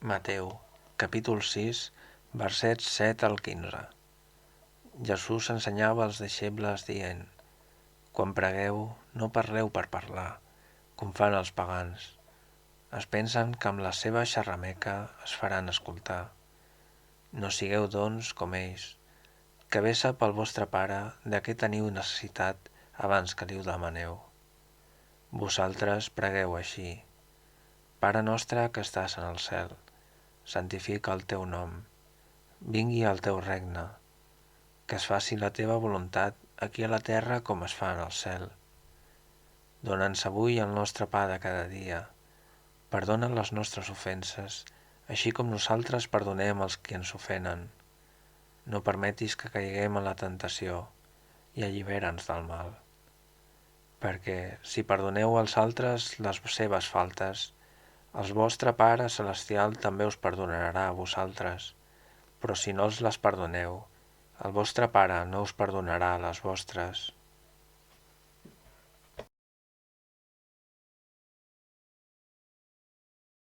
Mateu, capítol 6, versets 7 al 15. Jesús ensenyava als deixebles dient: Quan pregueu, no parleu per parlar, com fan els pagans. Es pensen que amb la seva xerrameca es faran escoltar. No sigueu, doncs, com ells, que bé sap el vostre Pare de què teniu necessitat abans que li ho demaneu. Vosaltres pregueu així: Pare nostre que estàs en el cel, santifica el teu nom. Vingui el teu regne. Que es faci la teva voluntat aquí a la terra com es fa en el cel. Dona'ns avui el nostre pa de cada dia. Perdona les nostres ofenses, així com nosaltres perdonem als qui ens ofenen. No permetis que caiguem en la tentació i allibera'ns del mal. Perquè si perdoneu als altres les seves faltes, el vostre Pare Celestial també us perdonarà a vosaltres. Però si no els les perdoneu, el vostre Pare no us perdonarà les vostres.